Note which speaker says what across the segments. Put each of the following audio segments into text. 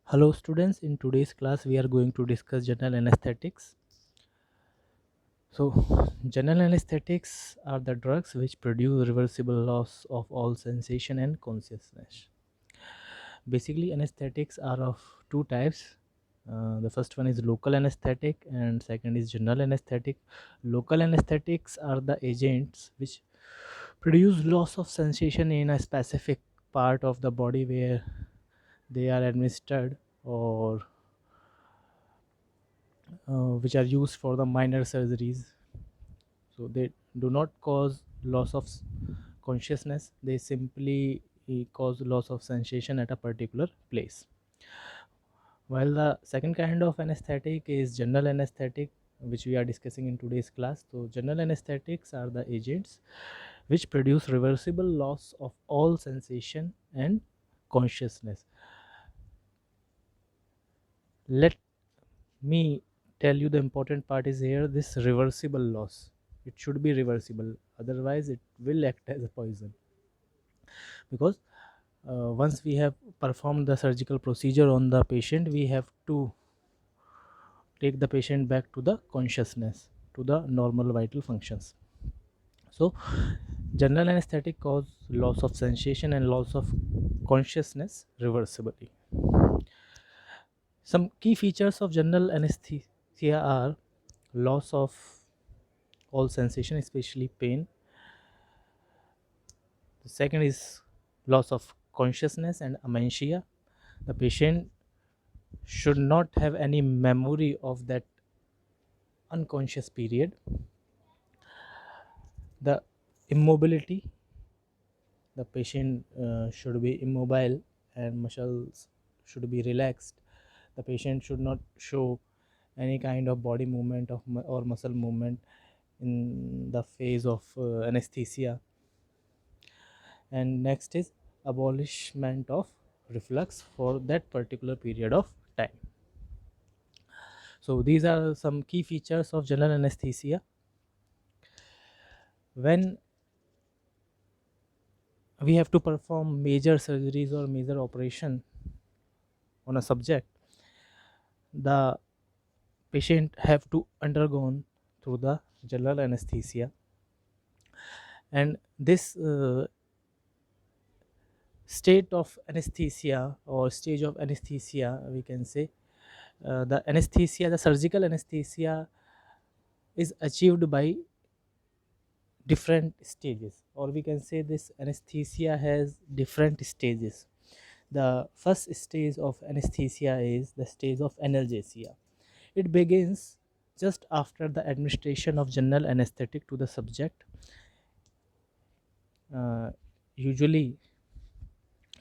Speaker 1: Hello students, in today's class we are going to discuss general anesthetics. So, general anesthetics are the drugs which produce reversible loss of all sensation and consciousness. Basically, anesthetics are of two types. The first one is local anesthetic and second is general anesthetic. Local anesthetics are the agents which produce loss of sensation in a specific part of the body where they are administered, or which are used for the minor surgeries. So they do not cause loss of consciousness, they simply cause loss of sensation at a particular place. While the second kind of anesthetic is general anesthetic, which we are discussing in today's class. So general anesthetics are the agents which produce reversible loss of all sensation and consciousness. Let me tell you, the important part is here, this reversible loss. It should be reversible, otherwise it will act as a poison, because once we have performed the surgical procedure on the patient, we have to take the patient back to the consciousness, to the normal vital functions. So general anesthetic cause loss of sensation and loss of consciousness reversibly. Some key features of general anesthesia are loss of all sensation, especially pain. The second is loss of consciousness and amnesia. The patient should not have any memory of that unconscious period. The immobility, the patient should be immobile and muscles should be relaxed. The patient should not show any kind of body movement or muscle movement in the phase of anesthesia. And next is abolishment of reflux for that particular period of time. So these are some key features of general anesthesia. When we have to perform major surgeries or major operation on a subject, the patient have to undergone through the general anesthesia. And this state of anesthesia or stage of anesthesia, we can say, the surgical anesthesia is achieved by different stages, or we can say this anesthesia has different stages. The first stage of anesthesia is the stage of analgesia. It begins just after the administration of general anesthetic to the subject. Usually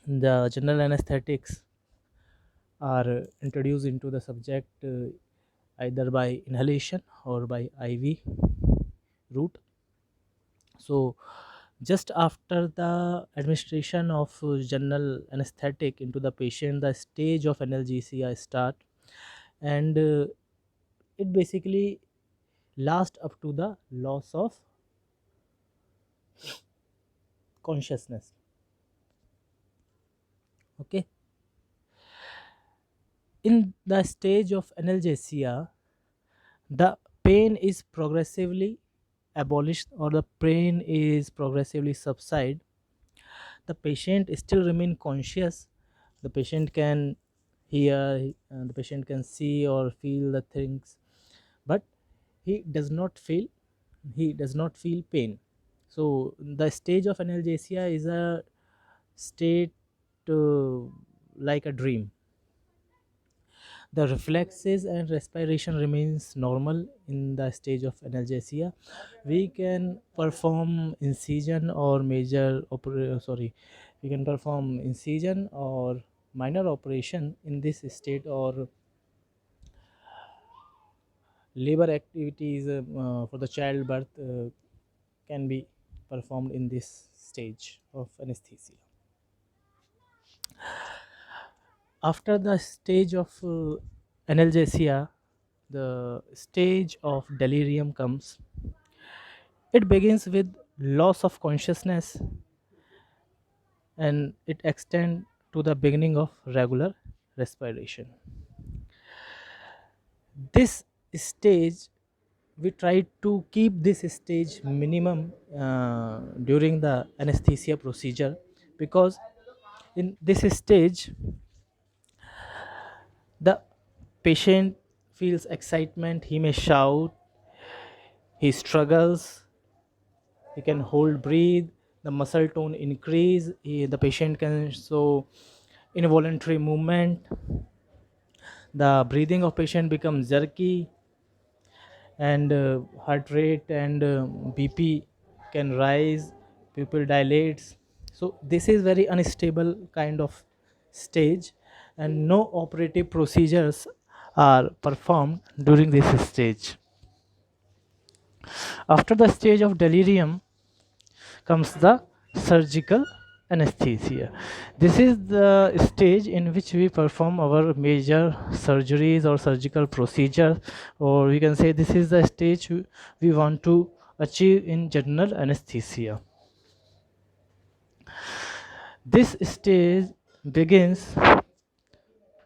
Speaker 1: the general anesthetics are introduced into the subject either by inhalation or by IV route. So just after the administration of general anesthetic into the patient, the stage of analgesia start, and it basically lasts up to the loss of consciousness. Okay, in the stage of analgesia, the pain is progressively abolished, or the pain is progressively subside. The patient still remain conscious. The patient can hear, the patient can see or feel the things, but he does not feel pain. So the stage of analgesia is a state uh, like a dream. The reflexes and respiration remains normal in the stage of analgesia. We can perform incision or we can perform incision or minor operation in this state, or labor activities for the childbirth can be performed in this stage of anesthesia. After the stage of analgesia, the stage of delirium comes. It begins with loss of consciousness and it extends to the beginning of regular respiration. This stage, we try to keep this stage minimum during the anesthesia procedure, because in this stage the patient feels excitement, he may shout, he struggles, he can hold breathe, the muscle tone increase, the patient can show involuntary movement, the breathing of patient becomes jerky, and heart rate and bp can rise, pupil dilates. So this is very unstable kind of stage, and no operative procedures are performed during this stage. After the stage of delirium comes the surgical anesthesia. This is the stage in which we perform our major surgeries or surgical procedures, or we can say this is the stage we want to achieve in general anesthesia. This stage begins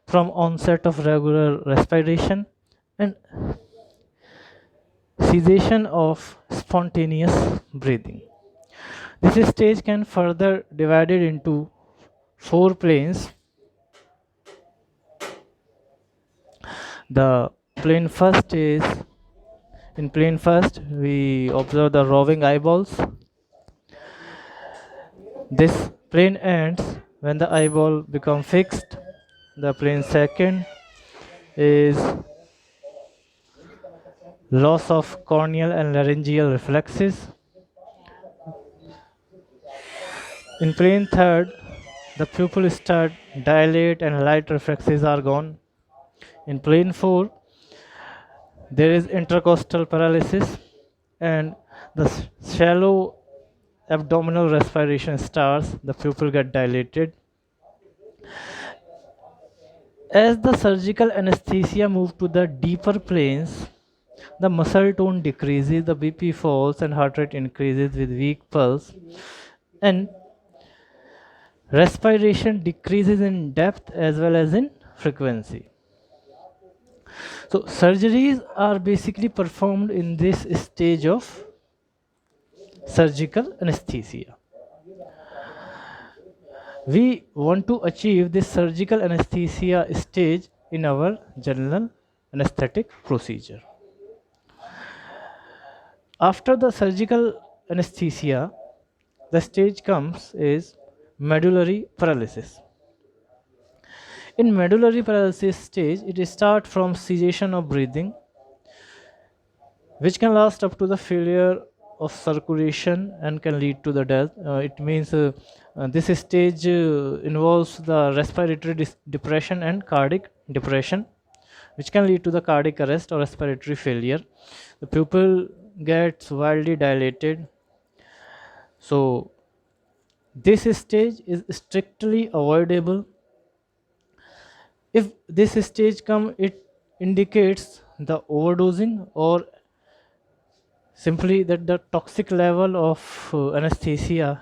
Speaker 1: from onset of regular respiration and cessation of spontaneous breathing. This stage can further divided into 4 planes. The plane first is, in plane first we observe the roving eyeballs. This plane ends when the eyeball become fixed. The plane second is loss of corneal and laryngeal reflexes. In plane third, the pupil start dilate and light reflexes are gone. In plane 4, there is intercostal paralysis and the shallow abdominal respiration starts, the pupil get dilated. As the surgical anesthesia moves to the deeper planes, the muscle tone decreases, the BP falls, and heart rate increases with weak pulse, and respiration decreases in depth as well as in frequency. So surgeries are basically performed in this stage of surgical anesthesia. We want to achieve this surgical anesthesia stage in our general anesthetic procedure. After the surgical anesthesia, the stage comes is medullary paralysis. In medullary paralysis stage, it starts from cessation of breathing, which can last up to the failure of circulation and can lead to the death. It means this stage involves the respiratory depression and cardiac depression, which can lead to the cardiac arrest or respiratory failure. The pupil gets wildly dilated. So this stage is strictly avoidable. If this stage comes, it indicates the overdosing or simply that the toxic level of anesthesia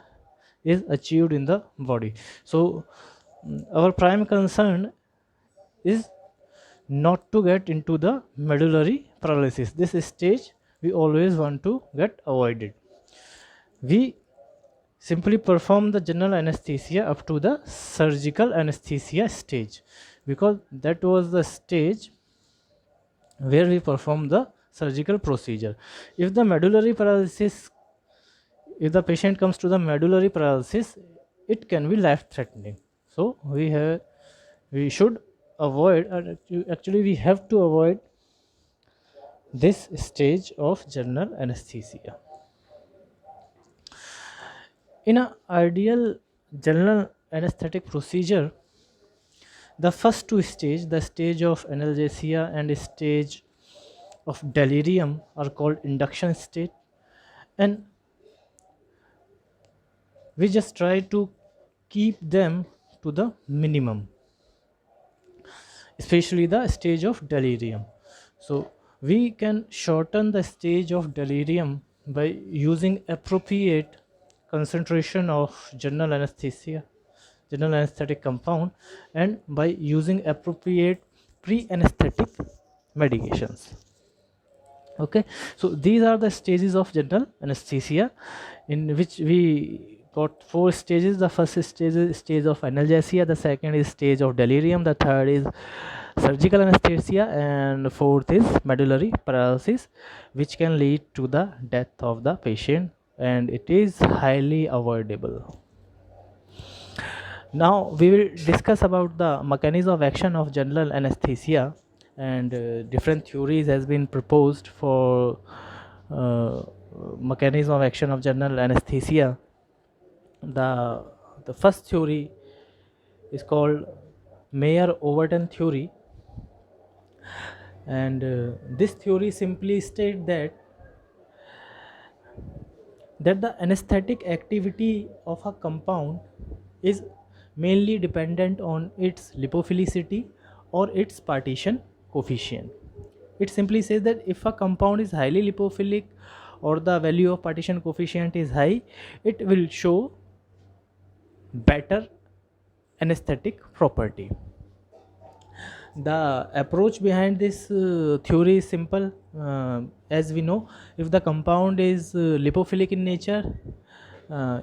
Speaker 1: is achieved in the body. So our prime concern is not to get into the medullary paralysis. This stage we always want to get avoided. We simply perform the general anesthesia up to the surgical anesthesia stage, because that was the stage where we perform the surgical procedure. If the medullary paralysis, if the patient comes to the medullary paralysis, it can be life threatening. So we should avoid, actually we have to avoid this stage of general anesthesia. In an ideal general anesthetic procedure, the first 2 stages, the stage of analgesia and stage of delirium, are called induction state, and we just try to keep them to the minimum, especially the stage of delirium. So we can shorten the stage of delirium by using appropriate concentration of general anesthesia. general anesthetic compound and by using appropriate pre-anesthetic medications. Okay, so these are the stages of general anesthesia, in which we got 4 stages. The first stage is stage of analgesia, the second is stage of delirium, the third is surgical anesthesia, and fourth is medullary paralysis, which can lead to the death of the patient, and it is highly avoidable. Now we will discuss about the mechanism of action of general anesthesia, and different theories has been proposed for uh, mechanism of action of general anesthesia. The first theory is called Mayer-Overton theory, and this theory simply states that the anesthetic activity of a compound is mainly dependent on its lipophilicity or its partition coefficient. It simply says that if a compound is highly lipophilic or the value of partition coefficient is high, it will show better anesthetic property. The approach behind this theory is simple. As we know, if the compound is lipophilic in nature,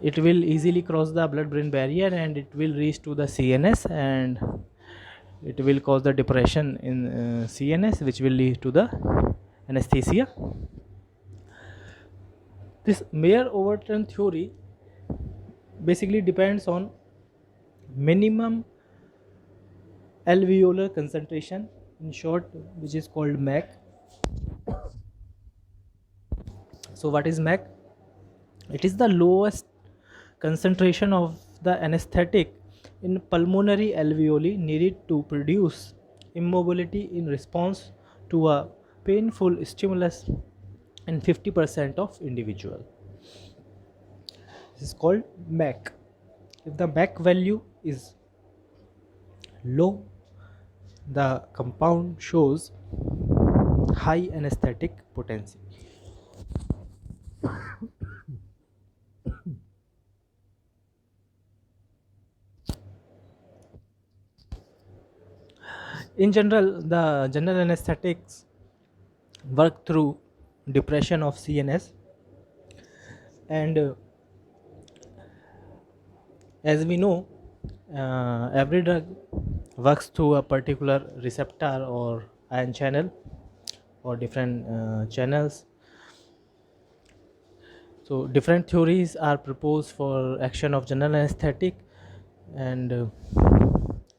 Speaker 1: it will easily cross the blood brain barrier and it will reach to the CNS, and it will cause the depression in CNS, which will lead to the anesthesia. This Mayer-Overton theory basically depends on minimum alveolar concentration, in short, which is called MAC. So what is MAC? It is the lowest concentration of the anesthetic in pulmonary alveoli needed to produce immobility in response to a painful stimulus in 50% of individual. This is called MAC. If the MAC value is low, the compound shows high anesthetic potency. In general, the general anesthetics work through depression of CNS, and as we know, every drug works through a particular receptor or ion channel or different channels. So different theories are proposed for action of general anesthetic, and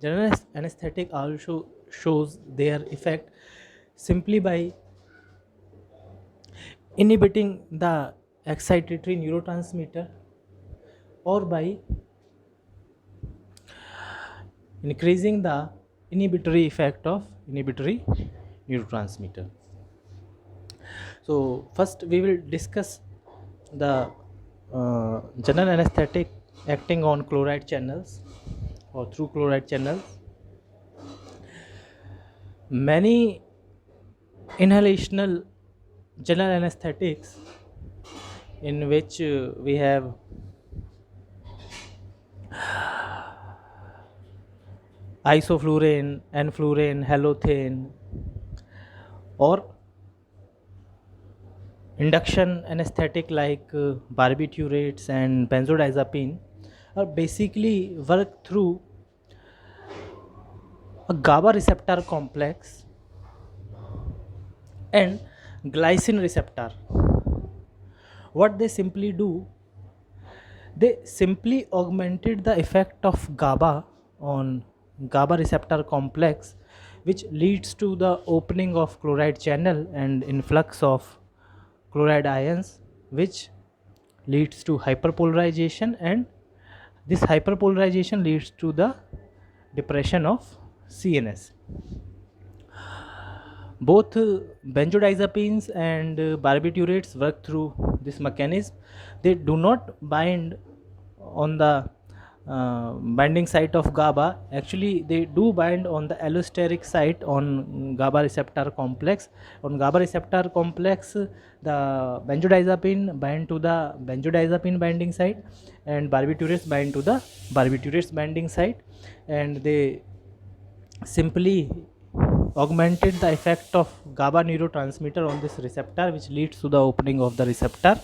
Speaker 1: general anesthetic also shows their effect simply by inhibiting the excitatory neurotransmitter or by increasing the inhibitory effect of inhibitory neurotransmitter. So first we will discuss the general anesthetic acting on chloride channels or through chloride channels. Many inhalational general anesthetics, in which we have isoflurane, enflurane, halothane, or induction anesthetic like barbiturates and benzodiazepine, are basically work through a GABA receptor complex and glycine receptor. What they simply do, they simply augmented the effect of GABA on GABA receptor complex, which leads to the opening of chloride channel and influx of chloride ions, which leads to hyperpolarization, and this hyperpolarization leads to the depression of CNS. Both benzodiazepines and barbiturates work through this mechanism. They do not bind on the binding site of GABA. Actually, they do bind on the allosteric site on GABA receptor complex. On GABA receptor complex, the benzodiazepine bind to the benzodiazepine binding site, and barbiturates bind to the barbiturates binding site, and they simply augmented the effect of GABA neurotransmitter on this receptor, which leads to the opening of the receptor,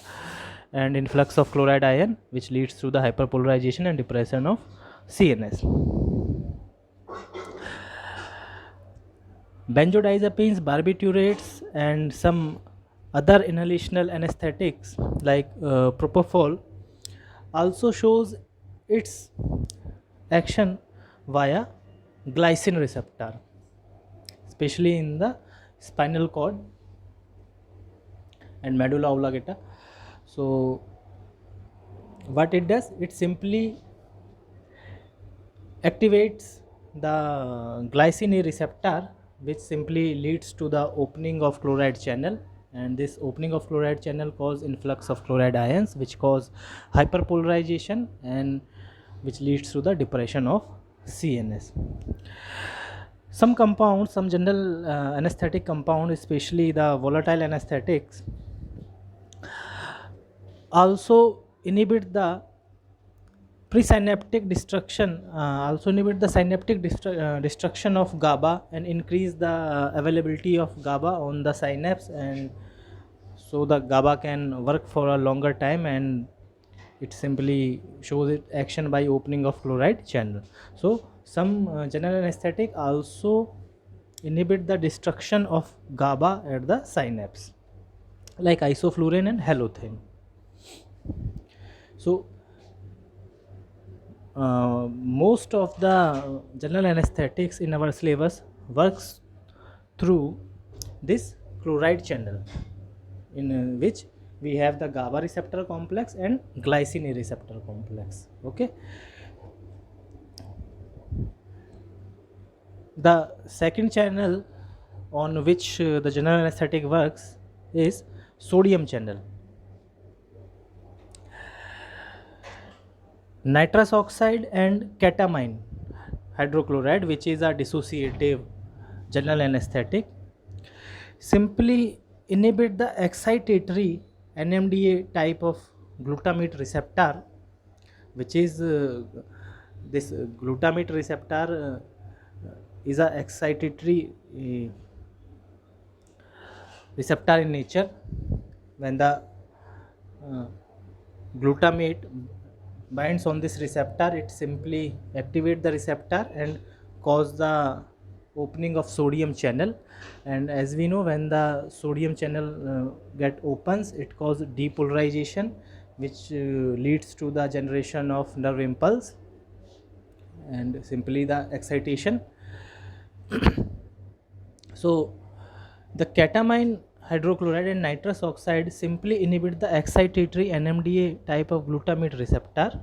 Speaker 1: and influx of chloride ion, which leads to the hyperpolarization and depression of CNS. Benzodiazepines, barbiturates, and some other inhalational anesthetics like propofol also shows its action via glycine receptor, especially in the spinal cord and medulla oblongata. So what it does, it simply activates the glycine receptor, which simply leads to the opening of chloride channel, and this opening of chloride channel cause influx of chloride ions, which cause hyperpolarization and which leads to the depression of CNS. Some compounds, some general anesthetic compound, especially the volatile anesthetics, also inhibit the presynaptic destruction, also inhibit the synaptic destruction of GABA and increase the availability of GABA on the synapse, and so the GABA can work for a longer time, and it simply shows its action by opening of chloride channel. So some general anesthetic also inhibit the destruction of GABA at the synapse, like isoflurane and halothane. So most of the general anesthetics in our syllabus works through this chloride channel, in which we have the GABA receptor complex and glycine receptor complex. Okay. The second channel on which the general anesthetic works is sodium channel. Nitrous oxide and ketamine hydrochloride, which is a dissociative general anesthetic, simply inhibit the excitatory NMDA type of glutamate receptor, which is this glutamate receptor is a excitatory receptor in nature. When the glutamate binds on this receptor, it simply activates the receptor and cause the opening of sodium channel, and as we know, when the sodium channel get opens, it causes depolarization, which leads to the generation of nerve impulse and simply the excitation. So the ketamine hydrochloride and nitrous oxide simply inhibit the excitatory NMDA type of glutamate receptor,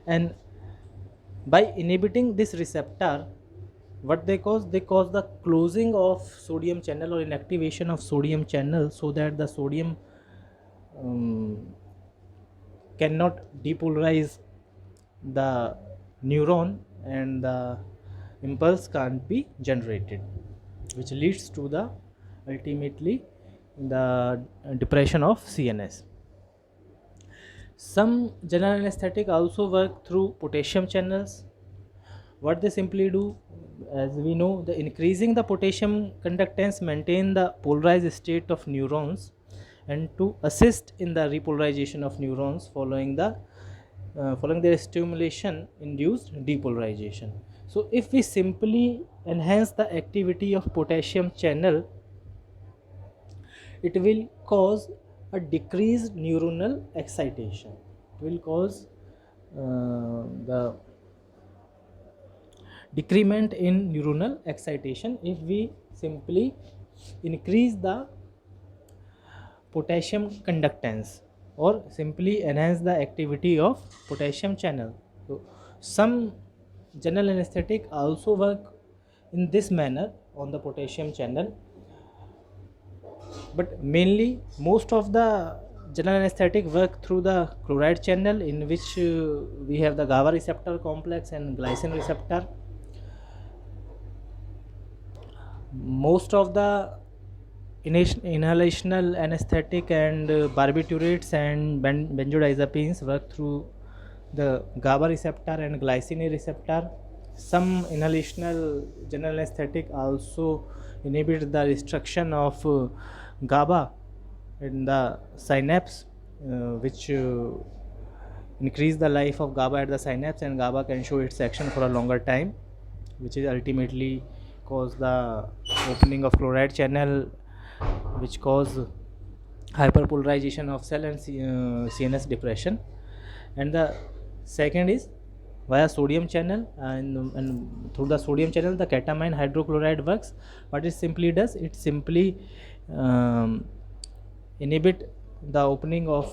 Speaker 1: and by inhibiting this receptor, what they cause the closing of sodium channel or inactivation of sodium channel, so that the sodium cannot depolarize the neuron and the impulse can't be generated, which leads to the ultimately the depression of CNS. Some general anesthetic also work through potassium channels. What they simply do, as we know, the increasing the potassium conductance maintain the polarized state of neurons, and to assist in the repolarization of neurons following their stimulation induced depolarization. So if we simply enhance the activity of potassium channel, it will cause a decreased neuronal excitation. It will cause the decrement in neuronal excitation if we simply increase the potassium conductance or simply enhance the activity of potassium channel. So some general anesthetic also work in this manner on the potassium channel, but mainly most of the general anesthetic work through the chloride channel, in which we have the GABA receptor complex and glycine receptor. Most of the inhalational anesthetic and barbiturates and benzodiazepines work through the GABA receptor and glycine receptor. Some inhalational general anesthetic also inhibit the destruction of GABA in the synapse, which increase the life of GABA at the synapse, and GABA can show its action for a longer time, which is ultimately cause the opening of chloride channel, which cause hyperpolarization of cell and CNS depression. And the second is via sodium channel, and through the sodium channel the ketamine hydrochloride works. What it simply does, it simply inhibit the opening of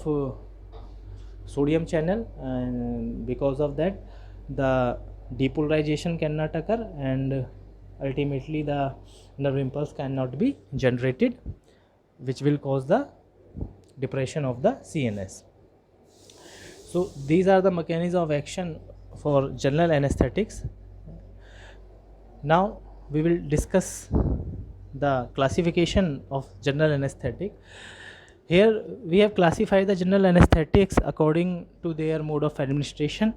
Speaker 1: sodium channel, and because of that the depolarization cannot occur, and ultimately the nerve impulse cannot be generated, which will cause the depression of the CNS. So these are the mechanisms of action for general anesthetics. Now we will discuss the classification of general anesthetic. Here we have classified the general anesthetics according to their mode of administration.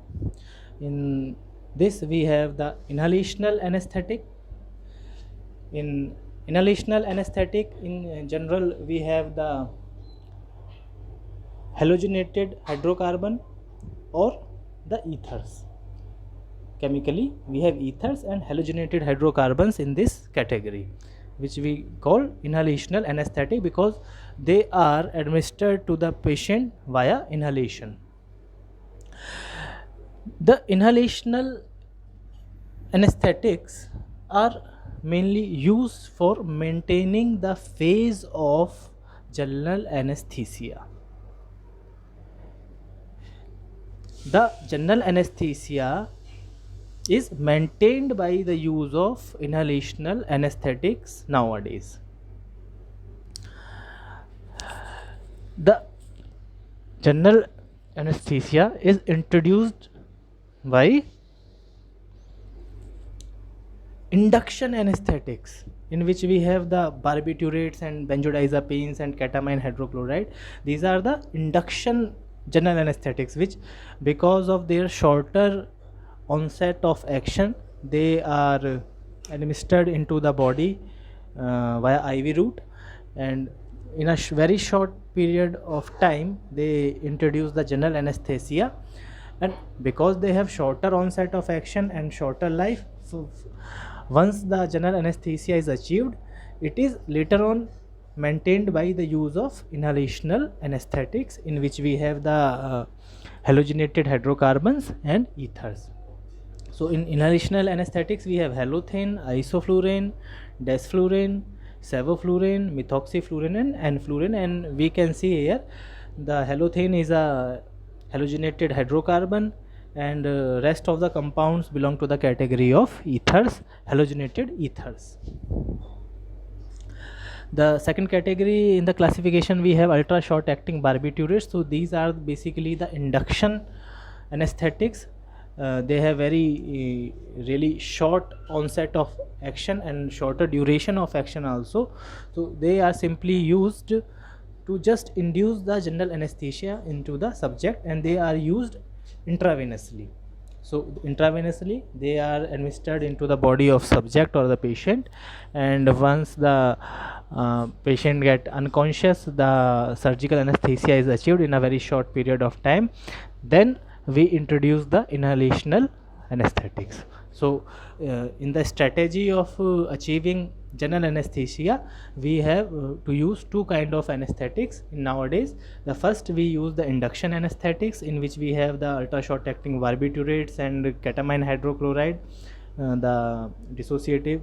Speaker 1: In this we have the inhalational anesthetic. In inhalational anesthetic, in general, we have the halogenated hydrocarbon or the ethers. Chemically, we have ethers and halogenated hydrocarbons in this category, which we call inhalational anesthetic because they are administered to the patient via inhalation. The inhalational anesthetics are mainly used for maintaining the phase of general anesthesia. The general anesthesia is maintained by the use of inhalational anesthetics nowadays. The general anesthesia is introduced by induction anesthetics, in which we have the barbiturates and benzodiazepines and ketamine hydrochloride. These are the induction general anesthetics, which because of their shorter onset of action, they are administered into the body via IV route, and in a very short period of time they introduce the general anesthesia. And because they have shorter onset of action and shorter life, so once the general anesthesia is achieved, it is later on maintained by the use of inhalational anesthetics, in which we have the halogenated hydrocarbons and ethers. So in inhalational anesthetics we have halothane, isoflurane, desflurane, sevoflurane, methoxyflurane and enflurane, and we can see here the halothane is a halogenated hydrocarbon, and rest of the compounds belong to the category of ethers, halogenated ethers. The second category in the classification, we have ultra short acting barbiturates. So these are basically the induction anesthetics. They have very really short onset of action and shorter duration of action also. So they are simply used to just induce the general anesthesia into the subject, and they are used intravenously. So intravenously they are administered into the body of subject or the patient, and once the patient get unconscious, the surgical anesthesia is achieved in a very short period of time. Then we introduce the inhalational anesthetics. So in the strategy of achieving general anesthesia, we have to use two kind of anesthetics nowadays. The first, we use the induction anesthetics, in which we have the ultra short acting barbiturates and ketamine hydrochloride, the dissociative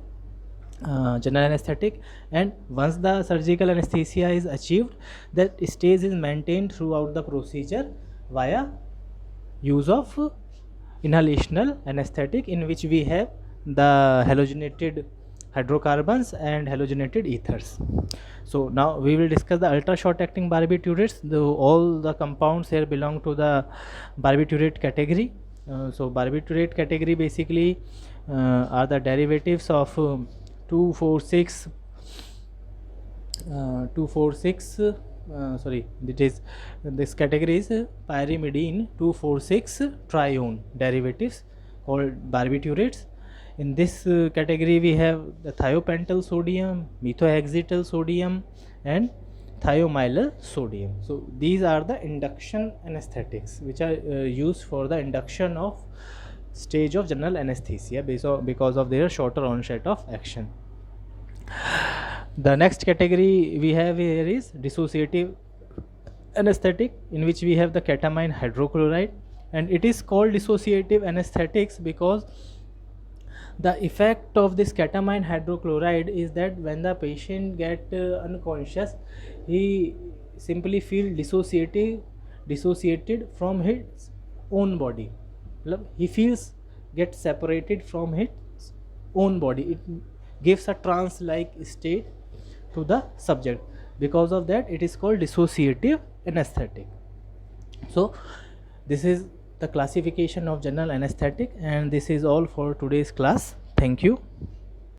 Speaker 1: general anesthetic. And once the surgical anesthesia is achieved, that stage is maintained throughout the procedure via use of inhalational anesthetic, in which we have the halogenated hydrocarbons and halogenated ethers. So now we will discuss the ultra short acting barbiturates. All the compounds here belong to the barbiturate category. So barbiturate category basically are the derivatives of 246 sorry, it is, this category is pyrimidine 246 trione derivatives called barbiturates. In this category we have the thiopentyl sodium, methoxyethyl sodium and thiomylyl sodium. So these are the induction anesthetics which are used for the induction of stage of general anesthesia because of their shorter onset of action. The next category we have here is dissociative anesthetic, in which we have the ketamine hydrochloride, and it is called dissociative anesthetics because the effect of this ketamine hydrochloride is that when the patient get unconscious, he simply feel dissociated from his own body. He feels get separated from his own body. It gives a trance like state to the subject. Because of that it is called dissociative anesthetic. So this is the classification of general anesthetic, and this is all for today's class. Thank you.